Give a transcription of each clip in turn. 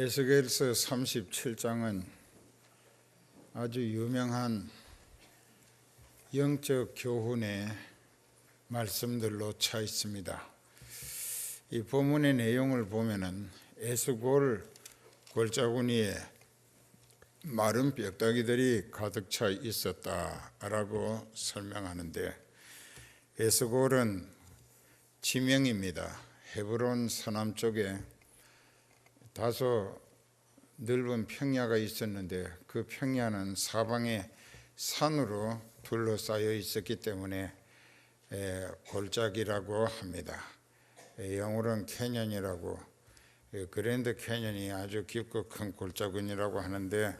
에스겔서 37장은 아주 유명한 영적 교훈의 말씀들로 차 있습니다. 이 본문의 내용을 보면은 에스골 골짜구니에 마른 뼈다귀들이 가득 차 있었다라고 설명하는데, 에스골은 지명입니다. 헤브론 서남쪽에 다소 넓은 평야가 있었는데 그 평야는 사방에 산으로 둘러싸여 있었기 때문에 골짜기라고 합니다. 영어로는 캐년이라고, 그랜드 캐년이 아주 깊고 큰 골짜기라고 하는데,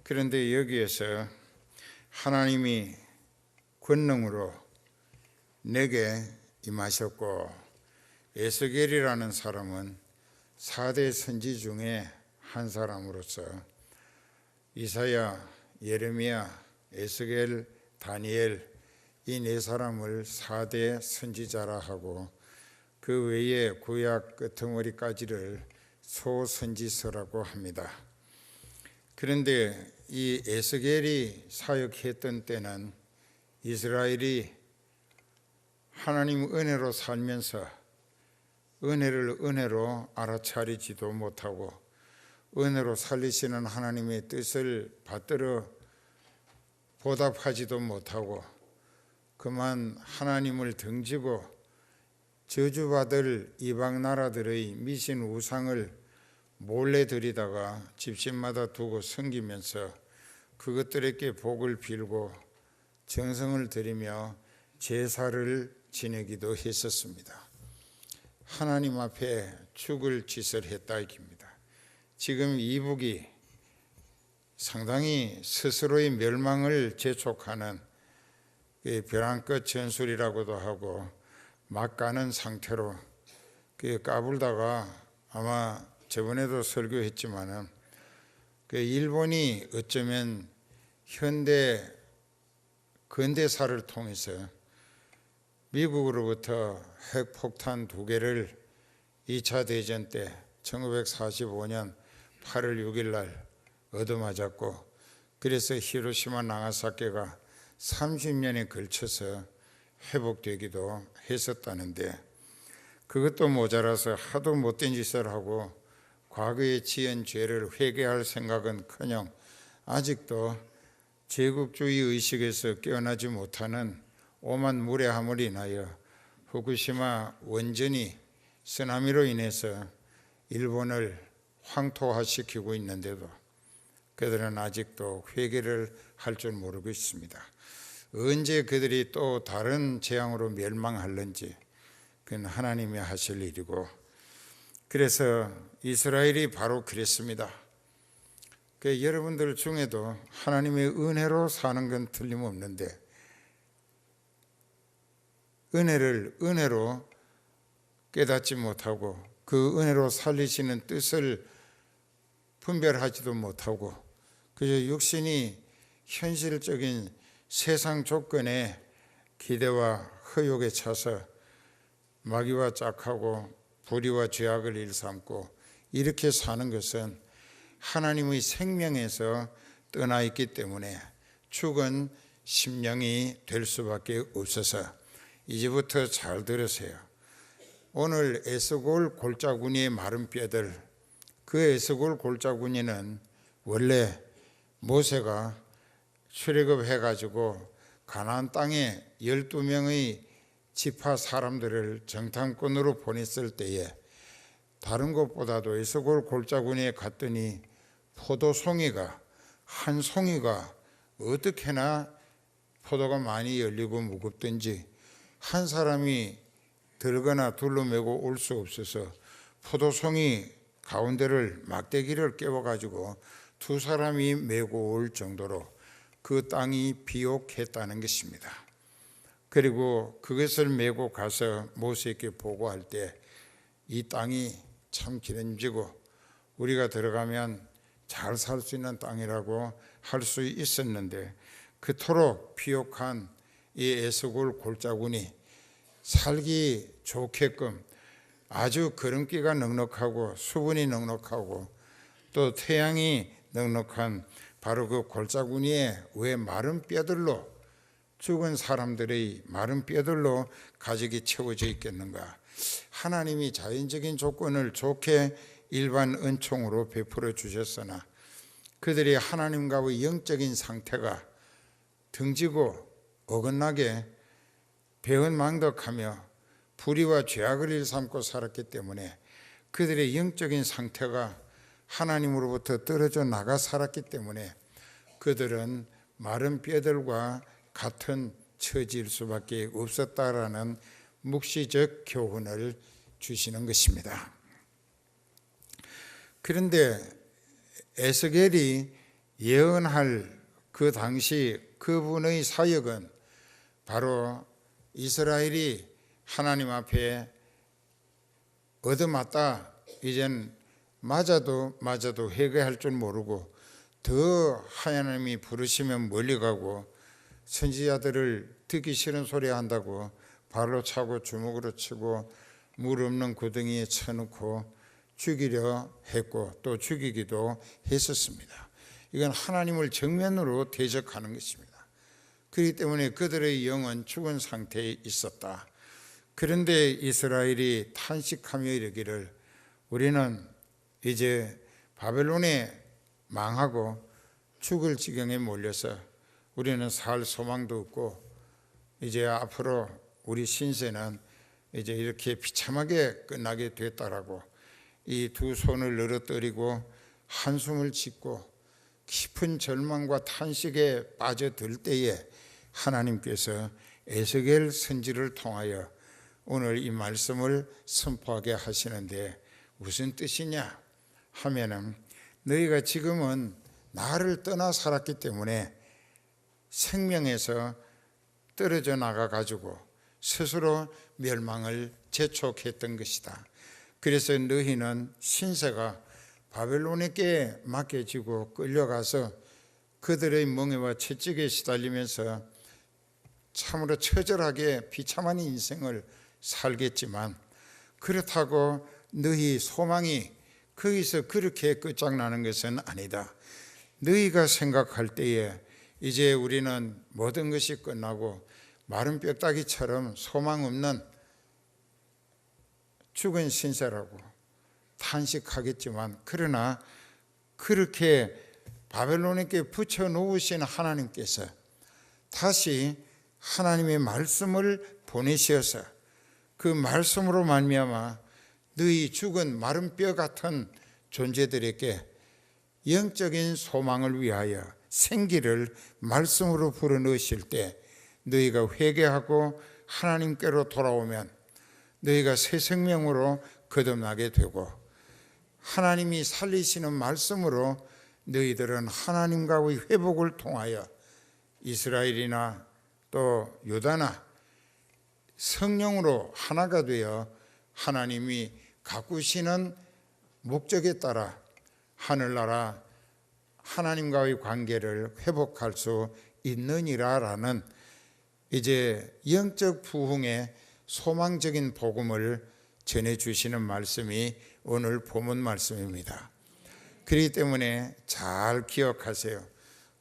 그런데 여기에서 하나님이 권능으로 내게 임하셨고, 에스겔이라는 사람은 4대 선지 중에 한 사람으로서 이사야, 예레미야, 에스겔, 다니엘 이 네 사람을 4대 선지자라 하고, 그 외에 구약 끄트머리까지를 소선지서라고 합니다. 그런데 이 에스겔이 사역했던 때는 이스라엘이 하나님 은혜로 살면서 은혜를 은혜로 알아차리지도 못하고 은혜로 살리시는 하나님의 뜻을 받들어 보답하지도 못하고 그만 하나님을 등지고 저주받을 이방 나라들의 미신 우상을 몰래 들이다가 집집마다 두고 섬기면서 그것들에게 복을 빌고 정성을 들이며 제사를 지내기도 했었습니다. 하나님 앞에 죽을 짓을 했다 이깁니다. 지금 이북이 상당히 스스로의 멸망을 재촉하는 벼랑 끝 전술이라고도 하고 막 가는 상태로 까불다가, 아마 저번에도 설교했지만은 일본이 어쩌면 근대사를 통해서 미국으로부터 핵폭탄 2개를 2차 대전 때 1945년 8월 6일 날 얻어맞았고, 그래서 히로시마 나가사키가 30년에 걸쳐서 회복되기도 했었다는데, 그것도 모자라서 하도 못된 짓을 하고 과거에 지은 죄를 회개할 생각은커녕 아직도 제국주의 의식에서 깨어나지 못하는 오만 무례함을 인하여 후쿠시마 원전이 쓰나미로 인해서 일본을 황토화시키고 있는데도 그들은 아직도 회개를 할 줄 모르고 있습니다. 언제 그들이 또 다른 재앙으로 멸망할는지 그건 하나님이 하실 일이고, 그래서 이스라엘이 바로 그랬습니다. 여러분들 중에도 하나님의 은혜로 사는 건 틀림없는데 은혜를 은혜로 깨닫지 못하고 그 은혜로 살리시는 뜻을 분별하지도 못하고 그저 육신이 현실적인 세상 조건에 기대와 허욕에 차서 마귀와 짝하고 불의와 죄악을 일삼고 이렇게 사는 것은 하나님의 생명에서 떠나 있기 때문에 죽은 심령이 될 수밖에 없어서, 이제부터 잘 들으세요. 오늘 에스골 골짜구니의 마른 뼈들, 그 에스골 골짜구니는 원래 모세가 출애굽해가지고 가나안 땅에 12명의 지파 사람들을 정탐꾼으로 보냈을 때에 다른 곳보다도 에스골 골짜구니에 갔더니 포도송이가, 한 송이가 어떻게나 포도가 많이 열리고 무겁든지 한 사람이 들거나 둘러매고 올 수 없어서 포도송이 가운데를 막대기를 깨워가지고 2 사람이 메고 올 정도로 그 땅이 비옥했다는 것입니다. 그리고 그것을 메고 가서 모세에게 보고할 때 이 땅이 참 기름지고 우리가 들어가면 잘 살 수 있는 땅이라고 할 수 있었는데, 그토록 비옥한 이 에스골 골짜구니 살기 좋게끔 아주 거름기가 넉넉하고 수분이 넉넉하고 또 태양이 넉넉한 바로 그 골짜구니에 왜 마른 뼈들로, 죽은 사람들의 마른 뼈들로 가족이 채워져 있겠는가? 하나님이 자연적인 조건을 좋게 일반 은총으로 베풀어 주셨으나 그들이 하나님과의 영적인 상태가 등지고 어긋나게 배은망덕하며 불의와 죄악을 일삼고 살았기 때문에, 그들의 영적인 상태가 하나님으로부터 떨어져 나가 살았기 때문에 그들은 마른 뼈들과 같은 처지일 수밖에 없었다라는 묵시적 교훈을 주시는 것입니다. 그런데 에스겔이 예언할 그 당시 그분의 사역은 바로 이스라엘이 하나님 앞에 얻어맞다, 이젠 맞아도 회개할 줄 모르고 더 하나님이 부르시면 멀리 가고 선지자들을 듣기 싫은 소리 한다고 발로 차고 주먹으로 치고 물 없는 구덩이에 쳐놓고 죽이려 했고 또 죽이기도 했었습니다. 이건 하나님을 정면으로 대적하는 것입니다. 그렇기 때문에 그들의 영은 죽은 상태에 있었다. 그런데 이스라엘이 탄식하며 이르기를, 우리는 이제 바벨론에 망하고 죽을 지경에 몰려서 우리는 살 소망도 없고 이제 앞으로 우리 신세는 이제 이렇게 비참하게 끝나게 됐다라고 이 두 손을 늘어뜨리고 한숨을 짓고 깊은 절망과 탄식에 빠져들 때에 하나님께서 에스겔 선지를 통하여 오늘 이 말씀을 선포하게 하시는데, 무슨 뜻이냐 하면은, 너희가 지금은 나를 떠나 살았기 때문에 생명에서 떨어져 나가 가지고 스스로 멸망을 재촉했던 것이다. 그래서 너희는 신세가 바벨론에게 맡겨지고 끌려가서 그들의 멍에와 채찍에 시달리면서 참으로 처절하게 비참한 인생을 살겠지만, 그렇다고 너희 소망이 거기서 그렇게 끝장나는 것은 아니다. 너희가 생각할 때에 이제 우리는 모든 것이 끝나고 마른 뼈다귀처럼 소망 없는 죽은 신세라고 탄식하겠지만, 그러나 그렇게 바벨론에게 붙여놓으신 하나님께서 다시 하나님의 말씀을 보내셔서 그 말씀으로 말미암아 너희 죽은 마른 뼈 같은 존재들에게 영적인 소망을 위하여 생기를 말씀으로 불어넣으실 때, 너희가 회개하고 하나님께로 돌아오면 너희가 새 생명으로 거듭나게 되고, 하나님이 살리시는 말씀으로 너희들은 하나님과의 회복을 통하여 이스라엘이나 또 유다나 성령으로 하나가 되어 하나님이 가꾸시는 목적에 따라 하늘나라 하나님과의 관계를 회복할 수 있느니라라는 이제 영적 부흥의 소망적인 복음을 전해주시는 말씀이 오늘 본문 말씀입니다. 그렇기 때문에 잘 기억하세요.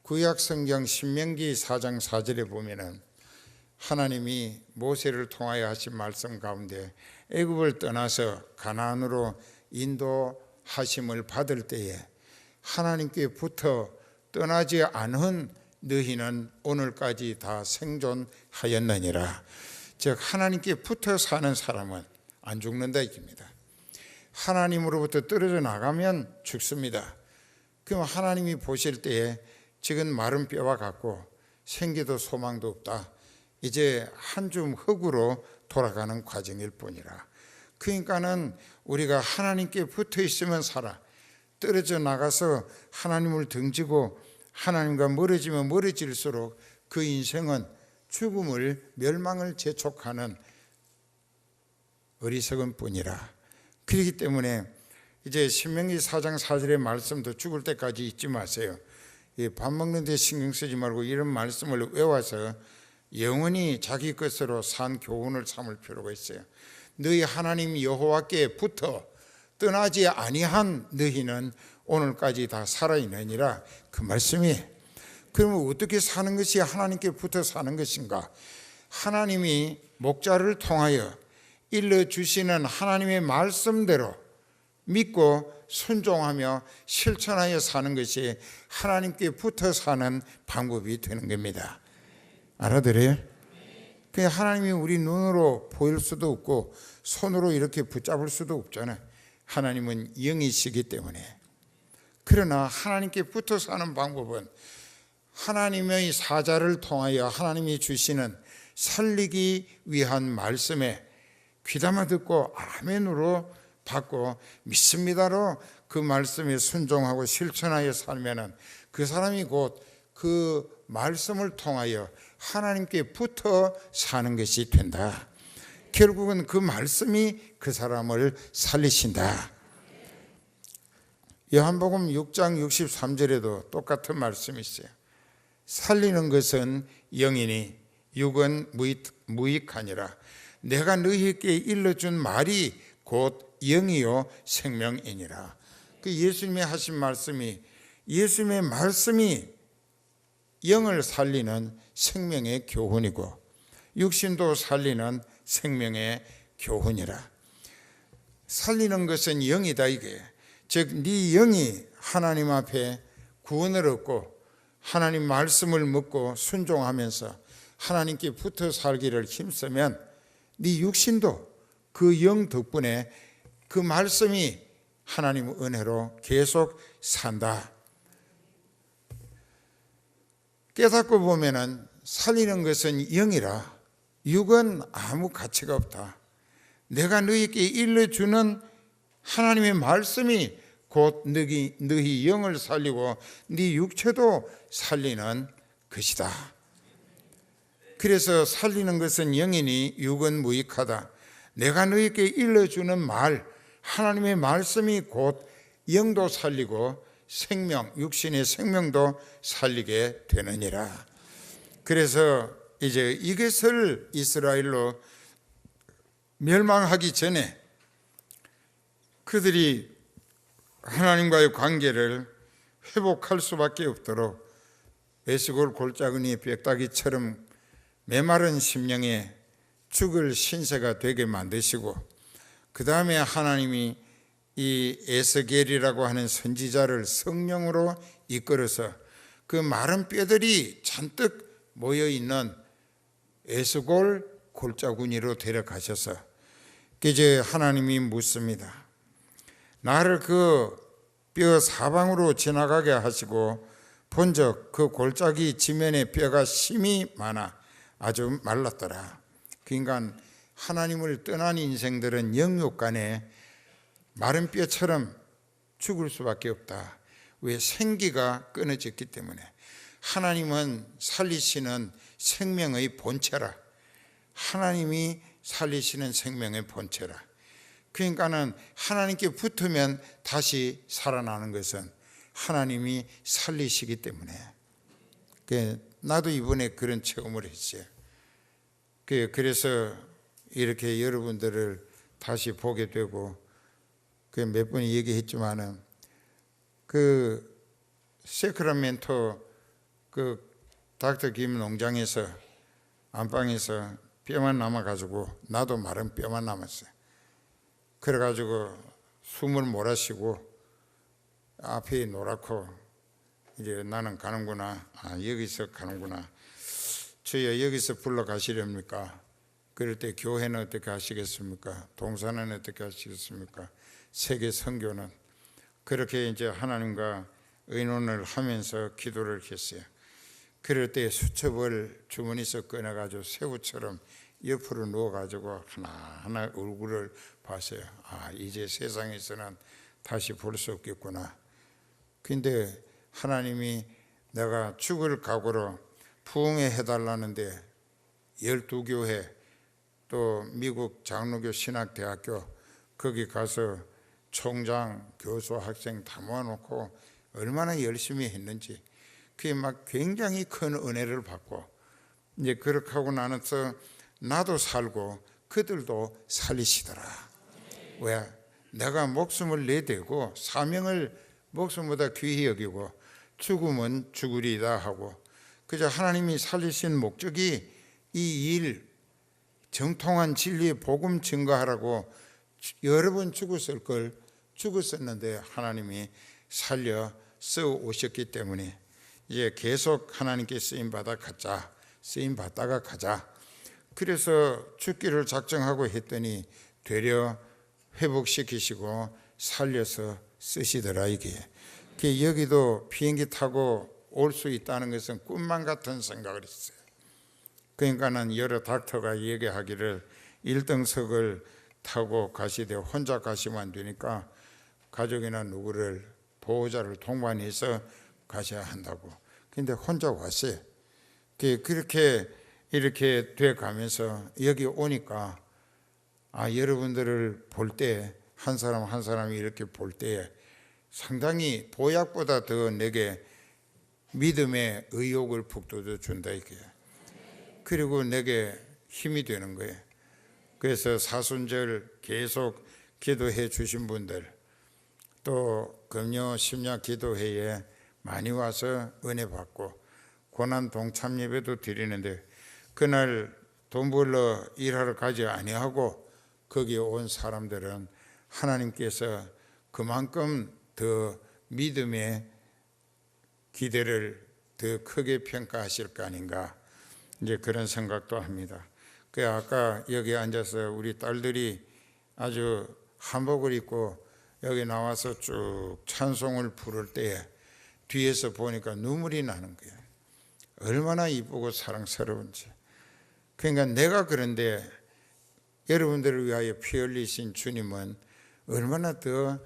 구약성경 신명기 4장 4절에 보면은 하나님이 모세를 통하여 하신 말씀 가운데 애굽을 떠나서 가나안으로 인도하심을 받을 때에 하나님께 붙어 떠나지 않은 너희는 오늘까지 다 생존하였느니라. 즉 하나님께 붙어 사는 사람은 안 죽는다 이깁니다. 하나님으로부터 떨어져 나가면 죽습니다. 그럼 하나님이 보실 때에 지금 마른 뼈와 같고 생기도 소망도 없다. 이제 한 줌 흙으로 돌아가는 과정일 뿐이라. 그러니까는 우리가 하나님께 붙어 있으면 살아, 떨어져 나가서 하나님을 등지고 하나님과 멀어지면 멀어질수록 그 인생은 죽음을, 멸망을 재촉하는 어리석은 뿐이라. 그렇기 때문에 이제 신명기 4장 4절의 말씀도 죽을 때까지 잊지 마세요. 밥 먹는 데 신경 쓰지 말고 이런 말씀을 외워서 영원히 자기 것으로 산 교훈을 삼을 필요가 있어요. 너희 하나님 여호와께 붙어 떠나지 아니한 너희는 오늘까지 다 살아있느니라 그 말씀이에요. 그러면 어떻게 사는 것이 하나님께 붙어 사는 것인가? 하나님이 목자를 통하여 일러주시는 하나님의 말씀대로 믿고 순종하며 실천하여 사는 것이 하나님께 붙어 사는 방법이 되는 겁니다. 알아들어요? 하나님이 우리 눈으로 보일 수도 없고 손으로 이렇게 붙잡을 수도 없잖아요. 하나님은 영이시기 때문에. 그러나 하나님께 붙어 사는 방법은 하나님의 사자를 통하여 하나님이 주시는 살리기 위한 말씀에 귀담아 듣고 아멘으로 받고 믿습니다로 그 말씀에 순종하고 실천하여 살면 그 사람이 곧 그 말씀을 통하여 하나님께 붙어 사는 것이 된다. 결국은 그 말씀이 그 사람을 살리신다. 요한복음 6장 63절에도 똑같은 말씀이 있어요. 살리는 것은 영이니 육은 무익하니라. 내가 너희에게 일러준 말이 곧 영이요 생명이니라. 그 예수님이 하신 말씀이, 예수님의 말씀이 영을 살리는 생명의 교훈이고 육신도 살리는 생명의 교훈이라. 살리는 것은 영이다 이게. 즉 네 영이 하나님 앞에 구원을 얻고 하나님 말씀을 묻고 순종하면서 하나님께 붙어 살기를 힘쓰면 네 육신도 그 영 덕분에 그 말씀이 하나님 은혜로 계속 산다. 깨닫고 보면은 살리는 것은 영이라 육은 아무 가치가 없다. 내가 너희에게 일러주는 하나님의 말씀이 곧 너희 영을 살리고 네 육체도 살리는 것이다. 그래서 살리는 것은 영이니 육은 무익하다. 내가 너희에게 일러주는 말, 하나님의 말씀이 곧 영도 살리고 생명, 육신의 생명도 살리게 되느니라. 그래서 이제 이것을 이스라엘로 멸망하기 전에 그들이 하나님과의 관계를 회복할 수밖에 없도록 에스골 골짜기니 뼈다귀처럼 메마른 심령에 죽을 신세가 되게 만드시고 그 다음에 하나님이 이 에스겔이라고 하는 선지자를 성령으로 이끌어서 그 마른 뼈들이 잔뜩 모여있는 에스골 골짜구니로 데려가셔서 이제 하나님이 묻습니다. 나를 그 뼈 사방으로 지나가게 하시고 본적 그 골짜기 지면에 뼈가 심이 많아 아주 말랐더라. 그러니까 하나님을 떠난 인생들은 영육간에 마른 뼈처럼 죽을 수밖에 없다. 왜? 생기가 끊어졌기 때문에. 하나님은 살리시는 생명의 본체라. 하나님이 살리시는 생명의 본체라. 그러니까는 하나님께 붙으면 다시 살아나는 것은 하나님이 살리시기 때문에. 나도 이번에 그런 체험을 했어요. 그래서 이렇게 여러분들을 다시 보게 되고 몇 번 얘기했지만은 그 세크라멘토 그 닥터 김 농장에서 안방에서 뼈만 남아가지고 나도 마른 뼈만 남았어요. 그래가지고 숨을 몰아쉬고 앞이 노랗고 이제 나는 가는구나. 여기서 가는구나. 저희야 여기서 불러가시렵니까? 그럴 때 교회는 어떻게 하시겠습니까? 동산은 어떻게 하시겠습니까? 세계 선교는. 그렇게 이제 하나님과 의논을 하면서 기도를 했어요. 그럴 때 수첩을 주머니에서 꺼내가지고 새우처럼 옆으로 누워가지고 하나하나 얼굴을 봤어요. 이제 세상에서는 다시 볼 수 없겠구나. 근데 하나님이 내가 죽을 각오로 부흥회 해달라는데 12교회 또 미국 장로교 신학대학교 거기 가서 총장, 교수, 학생 다 모아놓고 얼마나 열심히 했는지 그게 막 굉장히 큰 은혜를 받고 이제 그렇게 하고 나서 나도 살고 그들도 살리시더라. 왜? 내가 목숨을 내대고 사명을 목숨보다 귀히 여기고 죽음은 죽으리다 하고, 그저 하나님이 살리신 목적이 이 일, 정통한 진리의 복음 증거하라고 여러 번 죽었었는데 하나님이 살려 써 오셨기 때문에 이제 계속 하나님께 쓰임 받아 가자, 쓰임 받다가 가자. 그래서 죽기를 작정하고 했더니 되려 회복시키시고 살려서 쓰시더라. 이게 여기도 비행기 타고 올 수 있다는 것은 꿈만 같은 생각을 했어요. 그러니까는 여러 닥터가 얘기하기를 1등석을 타고 가시되 혼자 가시면 안 되니까 가족이나 누구를 보호자를 동반해서 가셔야 한다고. 근데 혼자 왔어요. 그렇게 이렇게 돼 가면서 여기 오니까 여러분들을 볼 때 한 사람 한 사람이 이렇게 볼 때 상당히 보약보다 더 내게 믿음의 의욕을 북돋워 준다 이게. 그리고 내게 힘이 되는 거예요. 그래서 사순절 계속 기도해 주신 분들, 또 금요 심야 기도회에 많이 와서 은혜 받고 고난 동참 예배도 드리는데, 그날 돈 벌러 일하러 가지 아니하고 거기에 온 사람들은 하나님께서 그만큼 더 믿음의 기대를 더 크게 평가하실 거 아닌가, 이제 그런 생각도 합니다. 아까 여기 앉아서 우리 딸들이 아주 한복을 입고 여기 나와서 쭉 찬송을 부를 때 뒤에서 보니까 눈물이 나는 거예요. 얼마나 이쁘고 사랑스러운지. 그러니까 내가 그런데 여러분들을 위하여 피 흘리신 주님은 얼마나 더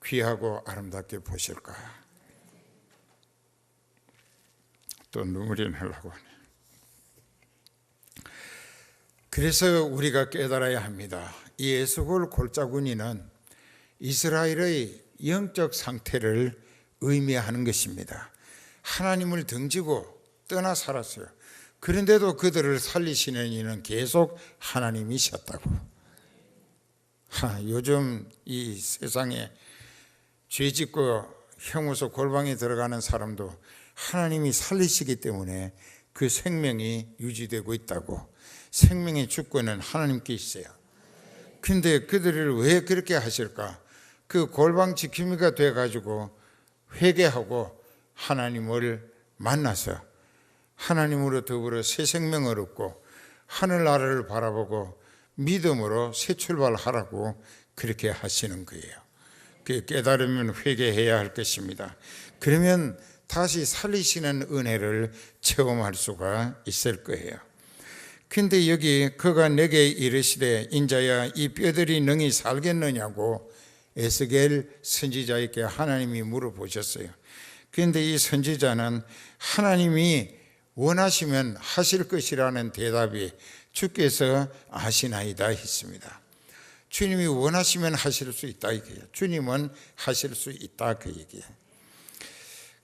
귀하고 아름답게 보실까. 또 눈물이 나려고 하네. 그래서 우리가 깨달아야 합니다. 이 에스골 골짜구니는 이스라엘의 영적 상태를 의미하는 것입니다. 하나님을 등지고 떠나 살았어요. 그런데도 그들을 살리시는 이는 계속 하나님이셨다고. 요즘 이 세상에 죄짓고 형무소 골방에 들어가는 사람도 하나님이 살리시기 때문에 그 생명이 유지되고 있다고. 생명의 주권은 하나님께 있어요. 근데 그들을 왜 그렇게 하실까? 그 골방 지킴이가 돼가지고 회개하고 하나님을 만나서 하나님으로 더불어 새 생명을 얻고 하늘나라를 바라보고 믿음으로 새 출발하라고 그렇게 하시는 거예요. 깨달으면 회개해야 할 것입니다. 그러면 다시 살리시는 은혜를 체험할 수가 있을 거예요. 근데 여기 그가 내게 이르시되 인자야 이 뼈들이 능히 살겠느냐고 에스겔 선지자에게 하나님이 물어보셨어요. 그런데 이 선지자는 하나님이 원하시면 하실 것이라는 대답이 주께서 아시나이다 했습니다. 주님이 원하시면 하실 수 있다 이거예요. 주님은 하실 수 있다 그 얘기예요.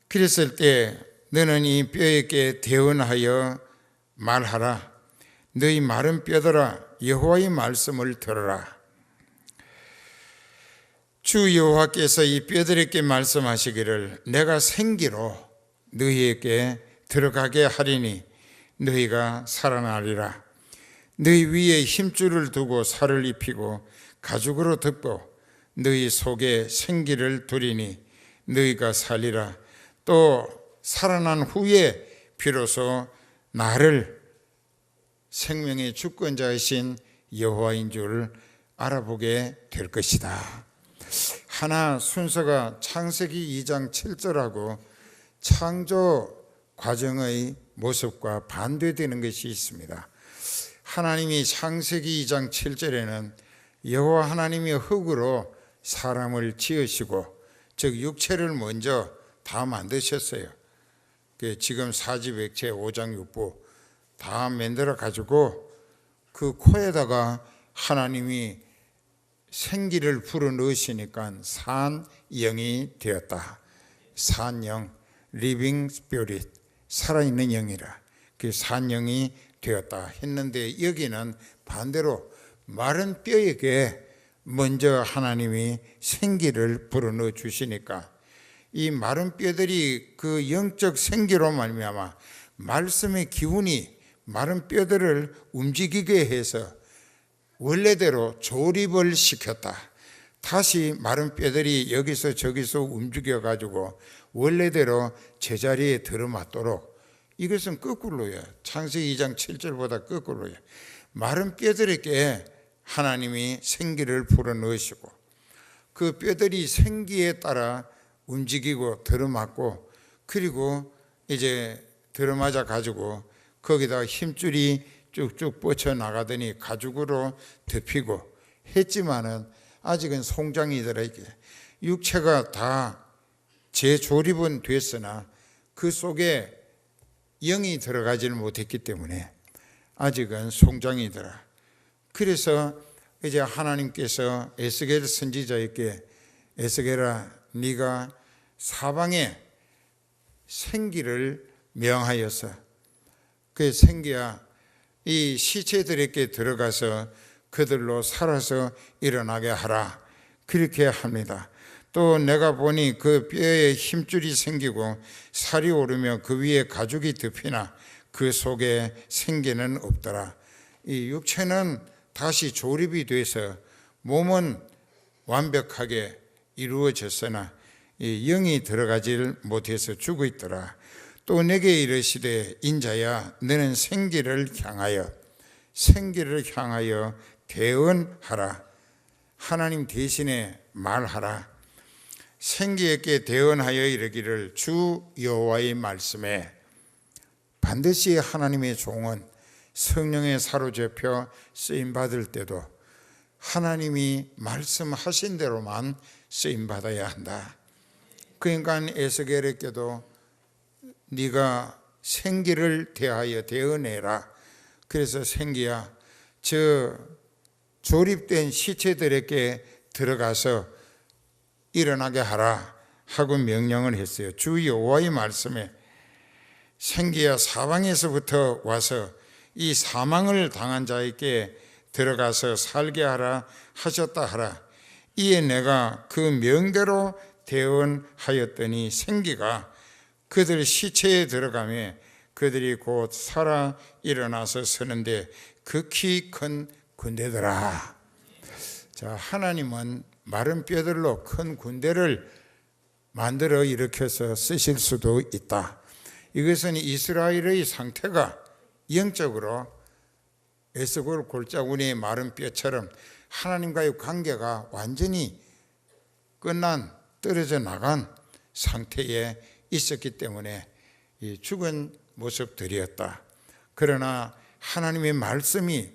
그랬을 때 너는 이 뼈에게 대언하여 말하라. 너희 마른 뼈들아 여호와의 말씀을 들어라. 주 여호와께서 이 뼈들에게 말씀하시기를 내가 생기로 너희에게 들어가게 하리니 너희가 살아나리라. 너희 위에 힘줄을 두고 살을 입히고 가죽으로 덮고 너희 속에 생기를 두리니 너희가 살리라. 또 살아난 후에 비로소 나를 생명의 주권자이신 여호와인 줄 알아보게 될 것이다. 하나 순서가 창세기 2장 7절하고 창조 과정의 모습과 반대되는 것이 있습니다. 하나님이 창세기 2장 7절에는 여호와 하나님이 흙으로 사람을 지으시고 즉 육체를 먼저 다 만드셨어요. 지금 사지백체 5장 6부 다 만들어 가지고 그 코에다가 하나님이 생기를 불어넣으시니까 산영이 되었다. 산영, living spirit, 살아있는 영이라. 그 산영이 되었다 했는데 여기는 반대로 마른 뼈에게 먼저 하나님이 생기를 불어넣어 주시니까 이 마른 뼈들이 그 영적 생기로 말미암아 말씀의 기운이 마른 뼈들을 움직이게 해서 원래대로 조립을 시켰다. 다시 마른 뼈들이 여기서 저기서 움직여 가지고 원래대로 제자리에 들어맞도록, 이것은 거꾸로예요. 창세기 2장 7절보다 거꾸로예요. 마른 뼈들에게 하나님이 생기를 불어넣으시고 그 뼈들이 생기에 따라 움직이고 들어맞고, 그리고 이제 들어맞아 가지고 거기다 힘줄이 쭉쭉 뻗쳐나가더니 가죽으로 덮이고 했지만은 아직은 송장이더라. 이게 육체가 다 재조립은 됐으나 그 속에 영이 들어가지를 못했기 때문에 아직은 송장이더라. 그래서 이제 하나님께서 에스겔 선지자에게, 에스겔아, 네가 사방에 생기를 명하여서 그 생기야 이 시체들에게 들어가서 그들로 살아서 일어나게 하라, 그렇게 합니다. 또 내가 보니 그 뼈에 힘줄이 생기고 살이 오르며 그 위에 가죽이 덮이나 그 속에 생기는 없더라. 이 육체는 다시 조립이 돼서 몸은 완벽하게 이루어졌으나 이 영이 들어가질 못해서 죽어 있더라. 또 내게 이르시되 인자야, 너는 생기를 향하여 대언하라. 하나님 대신에 말하라. 생기에게 대언하여 이르기를 주 여호와의 말씀에, 반드시 하나님의 종은 성령에 사로잡혀 쓰임받을 때도 하나님이 말씀하신 대로만 쓰임받아야 한다. 그러니까 에스겔에게도 네가 생기를 대하여 대언해라. 그래서 생기야, 저 조립된 시체들에게 들어가서 일어나게 하라 하고 명령을 했어요. 주 여호와의 말씀에 생기야, 사방에서부터 와서 이 사망을 당한 자에게 들어가서 살게 하라 하셨다 하라. 이에 내가 그 명대로 대언하였더니 생기가 그들 시체에 들어가며 그들이 곧 살아 일어나서 서는데 극히 큰 군대더라. 자, 하나님은 마른 뼈들로 큰 군대를 만들어 일으켜서 쓰실 수도 있다. 이것은 이스라엘의 상태가 영적으로 에스골 골짜구니의 마른 뼈처럼 하나님과의 관계가 완전히 끝난, 떨어져 나간 상태에 있었기 때문에 이 죽은 모습들이었다. 그러나 하나님의 말씀이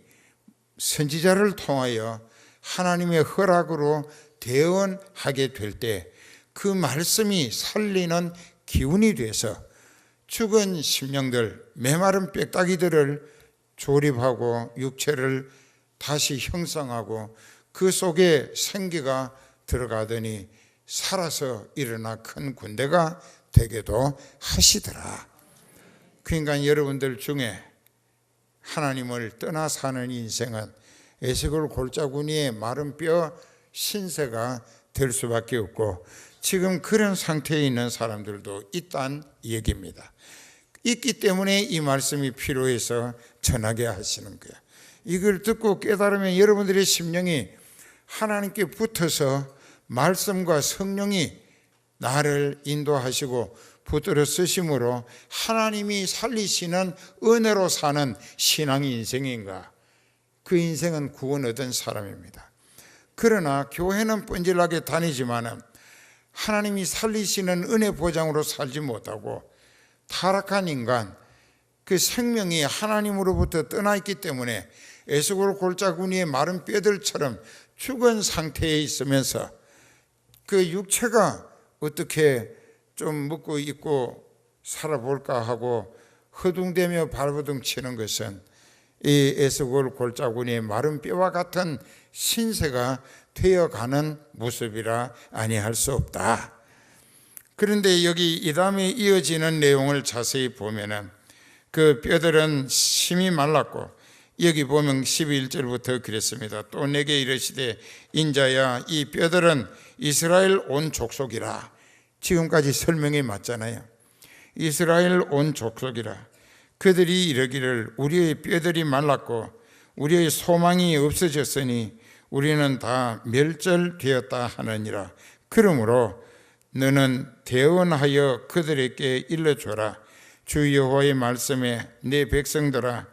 선지자를 통하여 하나님의 허락으로 대언하게 될 때 그 말씀이 살리는 기운이 돼서 죽은 심령들, 메마른 뼈다귀들을 조립하고 육체를 다시 형성하고 그 속에 생기가 들어가더니 살아서 일어나 큰 군대가 되게도 하시더라. 그러니까 여러분들 중에 하나님을 떠나 사는 인생은 에스골 골짜구니의 마른 뼈 신세가 될 수밖에 없고, 지금 그런 상태에 있는 사람들도 있다는 얘기입니다. 있기 때문에 이 말씀이 필요해서 전하게 하시는 거예요. 이걸 듣고 깨달으면 여러분들의 심령이 하나님께 붙어서 말씀과 성령이 나를 인도하시고 붙들어 쓰심으로 하나님이 살리시는 은혜로 사는 신앙 인생인가? 그 인생은 구원 얻은 사람입니다. 그러나 교회는 뻔질나게 다니지만은 하나님이 살리시는 은혜 보장으로 살지 못하고 타락한 인간, 그 생명이 하나님으로부터 떠나 있기 때문에 에스골 골짜구니의 마른 뼈들처럼 죽은 상태에 있으면서 그 육체가 어떻게 좀 묻고 있고 살아볼까 하고 허둥대며 발버둥 치는 것은 이 에스골 골짜구니의 마른 뼈와 같은 신세가 되어가는 모습이라 아니할 수 없다. 그런데 여기 이 다음에 이어지는 내용을 자세히 보면은 그 뼈들은 심히 말랐고, 여기 보면 11절부터 그랬습니다. 또 내게 이르시되 인자야, 이 뼈들은 이스라엘 온 족속이라. 지금까지 설명이 맞잖아요. 이스라엘 온 족속이라 그들이 이르기를 우리의 뼈들이 말랐고 우리의 소망이 없어졌으니 우리는 다 멸절되었다 하느니라. 그러므로 너는 대언하여 그들에게 일러줘라. 주 여호와의 말씀에 내 백성들아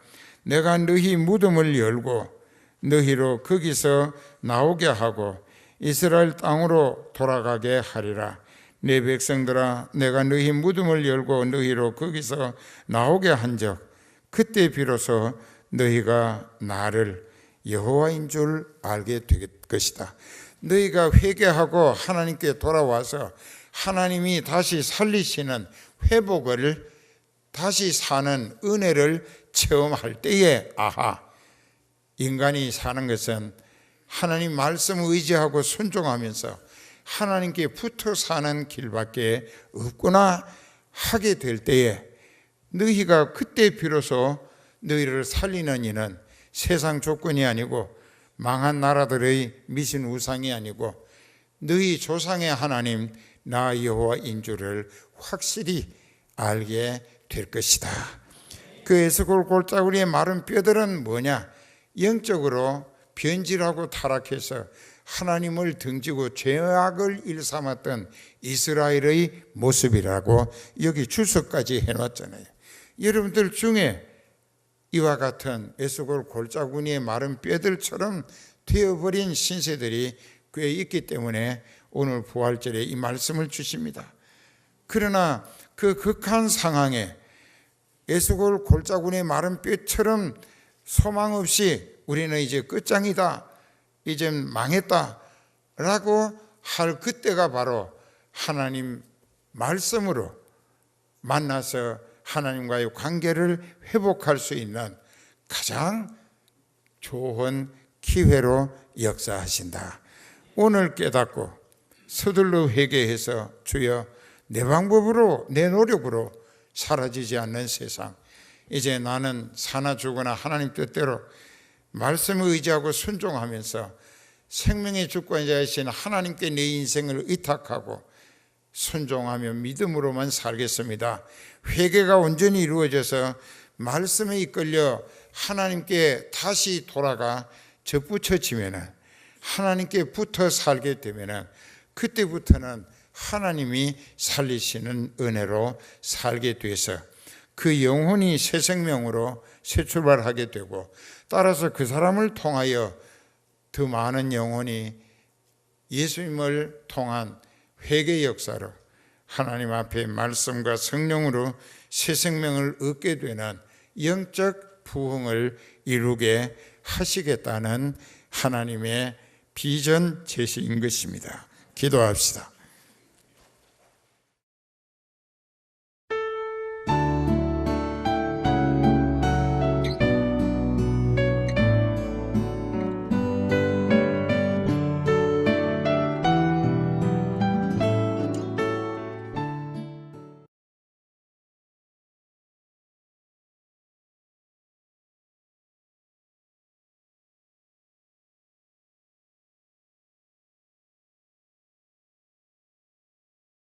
내가 너희 무덤을 열고 너희로 거기서 나오게 하고 이스라엘 땅으로 돌아가게 하리라. 내 백성들아 내가 너희 무덤을 열고 너희로 거기서 나오게 한적 그때 비로소 너희가 나를 여호와인 줄 알게 될 것이다. 너희가 회개하고 하나님께 돌아와서 하나님이 다시 살리시는 회복을 다시 사는 은혜를 체험할 때에 아하, 인간이 사는 것은 하나님 말씀을 의지하고 순종하면서 하나님께 붙어 사는 길밖에 없구나 하게 될 때에 너희가 그때 비로소 너희를 살리는 이는 세상 조건이 아니고 망한 나라들의 미신 우상이 아니고 너희 조상의 하나님 나 여호와인 줄을 확실히 알게 될 것이다. 그 에스골 골짜기의 마른 뼈들은 뭐냐? 영적으로 변질하고 타락해서 하나님을 등지고 죄악을 일삼았던 이스라엘의 모습이라고 여기 주석까지 해놨잖아요. 여러분들 중에 이와 같은 에스골 골짜기의 마른 뼈들처럼 되어버린 신세들이 꽤 있기 때문에 오늘 부활절에 이 말씀을 주십니다. 그러나 그 극한 상황에 에스골 골짜기의 마른 뼈처럼 소망 없이 우리는 이제 끝장이다, 이제 망했다 라고 할 그때가 바로 하나님 말씀으로 만나서 하나님과의 관계를 회복할 수 있는 가장 좋은 기회로 역사하신다. 오늘 깨닫고 서둘러 회개해서 주여 내 방법으로 내 노력으로 사라지지 않는 세상, 이제 나는 사나 죽거나 하나님 뜻대로 말씀을 의지하고 순종하면서 생명의 주권자이신 하나님께 내 인생을 의탁하고 순종하며 믿음으로만 살겠습니다. 회개가 온전히 이루어져서 말씀에 이끌려 하나님께 다시 돌아가 접붙여지면은 하나님께 붙어 살게 되면은 그때부터는 하나님이 살리시는 은혜로 살게 돼서 그 영혼이 새 생명으로 새 출발하게 되고 따라서 그 사람을 통하여 더 많은 영혼이 예수님을 통한 회개 역사로 하나님 앞에 말씀과 성령으로 새 생명을 얻게 되는 영적 부흥을 이루게 하시겠다는 하나님의 비전 제시인 것입니다. 기도합시다.